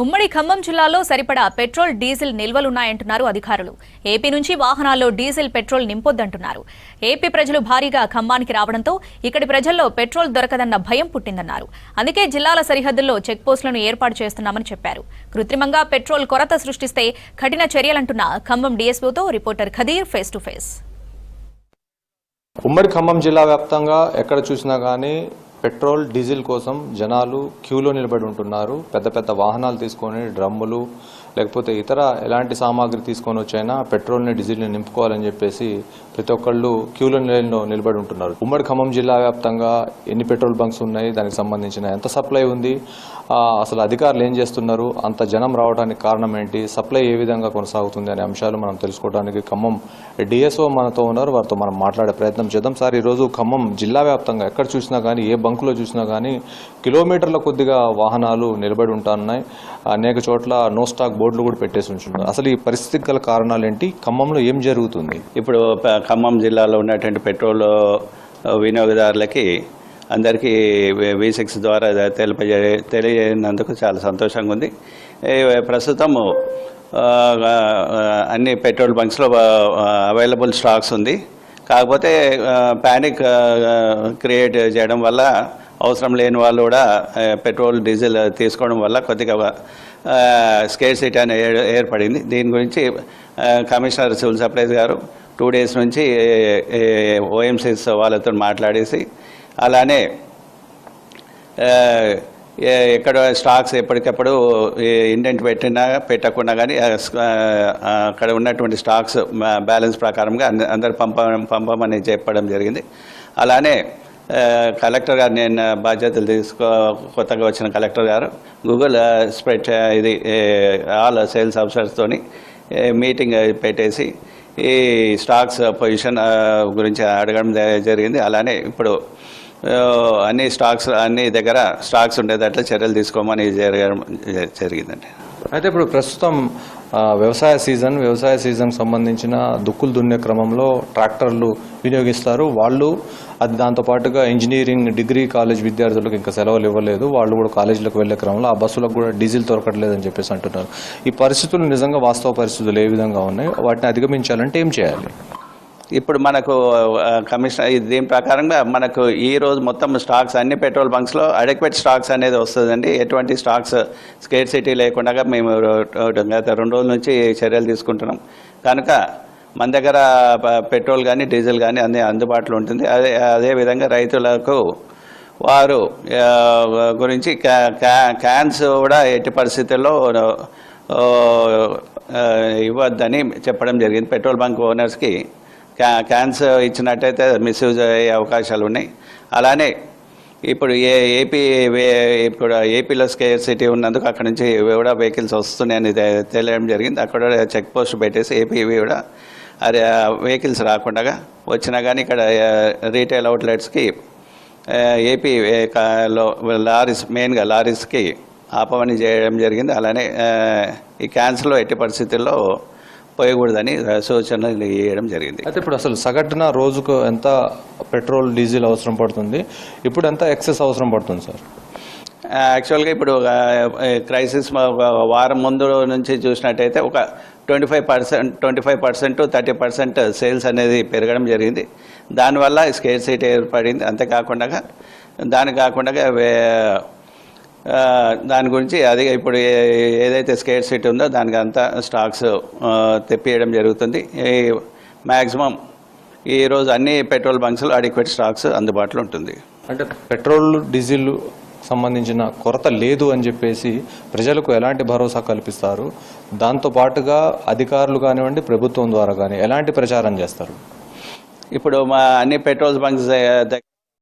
ఉమ్మడి ఖమ్మం జిల్లాలో సరిపడా పెట్రోల్ డీజిల్ నిల్వలున్నాయంటున్నారు అధికారులు. ఏపీ నుంచి వాహనాల్లో డీజిల్ పెట్రోల్ నింపొద్దంటున్నారు. ఏపీ ప్రజలు భారీగా ఖమ్మానికి రావడంతో ఇక్కడి ప్రజల్లో పెట్రోల్ దొరకదన్న భయం పుట్టిందన్నారు. అందుకే జిల్లాల సరిహద్దుల్లో చెక్పోస్టులను ఏర్పాటు చేస్తున్నామని చెప్పారు. కృత్రిమంగా పెట్రోల్ కొరత సృష్టిస్తే కఠిన చర్యలంటున్న ఖమ్మం డీఎస్పీతో reporter Khadeer face to face. ఉమ్మడి ఖమ్మం జిల్లా వ్యాప్తంగా ఎక్కడ చూసినా కానీ పెట్రోల్ డీజిల్ కోసం జనాలు క్యూలో నిలబడి ఉంటున్నారు. పెద్ద పెద్ద వాహనాలు తీసుకొని డ్రమ్ములు లేకపోతే ఇతర ఎలాంటి సామాగ్రి తీసుకొని వచ్చైనా పెట్రోల్ని డీజిల్ని నింపుకోవాలని చెప్పేసి ప్రతి ఒక్కళ్ళు క్యూలో నిలబడి ఉంటున్నారు. ఉమ్మడి ఖమ్మం జిల్లా వ్యాప్తంగా ఎన్ని పెట్రోల్ బంక్స్ ఉన్నాయి, దానికి సంబంధించిన ఎంత సప్లై ఉంది, అసలు అధికారులు ఏం చేస్తున్నారు, అంత జనం రావడానికి కారణం ఏంటి, సప్లై ఏ విధంగా కొనసాగుతుంది అనే అంశాలు మనం తెలుసుకోవడానికి ఖమ్మం డిఎస్ఓ మనతో ఉన్నారు. వారితో మనం మాట్లాడే ప్రయత్నం చేద్దాం. సార్, ఈరోజు ఖమ్మం జిల్లా వ్యాప్తంగా ఎక్కడ చూసినా కానీ ఏ బంకులో చూసినా కానీ కిలోమీటర్ల కొద్దిగా వాహనాలు నిలబడి ఉంటున్నాయి. అనేక చోట్ల నో స్టాక్ బోర్డులు కూడా పెట్టేసి ఉంటున్నారు. అసలు ఈ పరిస్థితికి గల కారణాలు ఏంటి, ఖమ్మంలో ఏం జరుగుతుంది? ఇప్పుడు ఖమ్మం జిల్లాలో ఉన్నటువంటి పెట్రోల్ వినియోగదారులకి అందరికీ V6 ద్వారా తెలియనందుకు చాలా సంతోషంగా ఉంది. ప్రస్తుతం అన్ని పెట్రోల్ బంక్స్లో అవైలబుల్ స్టాక్స్ ఉంది. కాకపోతే ప్యానిక్ క్రియేట్ చేయడం వల్ల అవసరం లేని వాళ్ళు కూడా పెట్రోల్ డీజిల్ తీసుకోవడం వల్ల కొద్దిగా స్కేర్సిటీ అనేది ఏర్పడింది. దీని గురించి కమిషనర్ సివిల్ సప్లైస్ గారు 2 days నుంచి OMCs వాళ్ళతో మాట్లాడేసి అలానే ఎక్కడ స్టాక్స్ ఎప్పటికప్పుడు ఇండెంట్ పెట్టకుండా కానీ అక్కడ ఉన్నటువంటి స్టాక్స్ బ్యాలెన్స్ ప్రకారంగా అందరు పంపమని చెప్పడం జరిగింది. అలానే కలెక్టర్ గారు, నేను బాధ్యతలు కొత్తగా వచ్చిన కలెక్టర్ గారు గూగుల్ స్ప్రెడ్ ఇది ఆల్ సేల్స్ ఆఫీసర్స్తోని మీటింగ్ పెట్టేసి ఈ స్టాక్స్ పొజిషన్ గురించి అడగడం జరిగింది. అలానే ఇప్పుడు అన్ని దగ్గర స్టాక్స్ ఉండేటట్లు చర్యలు తీసుకోమని జరిగిందండి. అయితే ఇప్పుడు ప్రస్తుతం వ్యవసాయ సీజన్ సంబంధించిన దుక్కులు దున్నే క్రమంలో ట్రాక్టర్లు వినియోగిస్తారు. వాళ్ళు అది దాంతోపాటుగా ఇంజనీరింగ్ డిగ్రీ కాలేజ్ విద్యార్థులకు ఇంకా సెలవులు ఇవ్వలేదు. వాళ్ళు కూడా కాలేజీలకు వెళ్లే క్రమంలో ఆ బస్సులకు కూడా డీజిల్ దొరకట్లేదని చెప్పేసి అంటున్నారు. ఈ పరిస్థితులు నిజంగా వాస్తవ పరిస్థితులు ఏ విధంగా ఉన్నాయి, వాటిని అధిగమించాలంటే ఏం చేయాలి? ఇప్పుడు మనకు కమిషనర్ దీని ప్రకారంగా మనకు ఈరోజు మొత్తం స్టాక్స్ అన్ని పెట్రోల్ బంక్స్లో అడెక్వేట్ స్టాక్స్ అనేది వస్తుందండి. ఎటువంటి స్టాక్స్ స్కేర్సిటీ లేకుండా మేము గత 2 రోజుల నుంచి చర్యలు తీసుకుంటున్నాం. కనుక మన దగ్గర పెట్రోల్ కానీ డీజిల్ కానీ అన్నీ అందుబాటులో ఉంటుంది. అదేవిధంగా రైతులకు వారు గురించి క్యాన్స్ కూడా ఎట్టి పరిస్థితుల్లో ఇవ్వద్దని చెప్పడం జరిగింది. పెట్రోల్ బంక్ ఓనర్స్కి క్యాన్స్ ఇచ్చినట్టయితే మిస్యూజ్ అయ్యే అవకాశాలు ఉన్నాయి. అలానే ఇప్పుడు ఏపీలో స్కేర్సిటీ ఉన్నందుకు అక్కడ నుంచి కూడా వెహికల్స్ వస్తున్నాయని తెలియడం జరిగింది. అక్కడ చెక్ పోస్ట్ పెట్టేసి ఏపీ కూడా వెహికల్స్ రాకుండా వచ్చినా కానీ ఇక్కడ రీటైల్ అవుట్లెట్స్కి ఏపీలో మెయిన్గా లారీస్కి ఆపమని చేయడం జరిగింది. అలానే ఈ క్యాన్స్లో ఎట్టి పరిస్థితుల్లో పోయకూడదని సూచనలు ఇవ్వడం జరిగింది. అయితే ఇప్పుడు అసలు సగటున రోజుకు ఎంత పెట్రోల్ డీజిల్ అవసరం పడుతుంది, ఇప్పుడు ఎంత ఎక్సెస్ అవసరం పడుతుంది సార్? యాక్చువల్గా ఇప్పుడు క్రైసిస్ వారం ముందు నుంచి చూసినట్టయితే ఒక 25% to 30% సేల్స్ అనేది పెరగడం జరిగింది. దానివల్ల స్కేర్సిటీ ఏర్పడింది. అంతేకాకుండా దాని గురించి అది ఇప్పుడు ఏదైతే స్కేర్సిటీ ఉందో దానికి అంతా స్టాక్స్ తెప్పియడం జరుగుతుంది. మ్యాక్సిమం ఈరోజు అన్ని పెట్రోల్ బంక్స్లో అడిక్వేట్ స్టాక్స్ అందుబాటులో ఉంటుంది. అంటే పెట్రోల్ డీజిల్ సంబంధించిన కొరత లేదు అని చెప్పేసి ప్రజలకు ఎలాంటి భరోసా కల్పిస్తారు? దాంతోపాటుగా అధికారులు కానివ్వండి, ప్రభుత్వం ద్వారా కానీ ఎలాంటి ప్రచారం చేస్తారు? ఇప్పుడు మా అన్ని పెట్రోల్ బంక్స్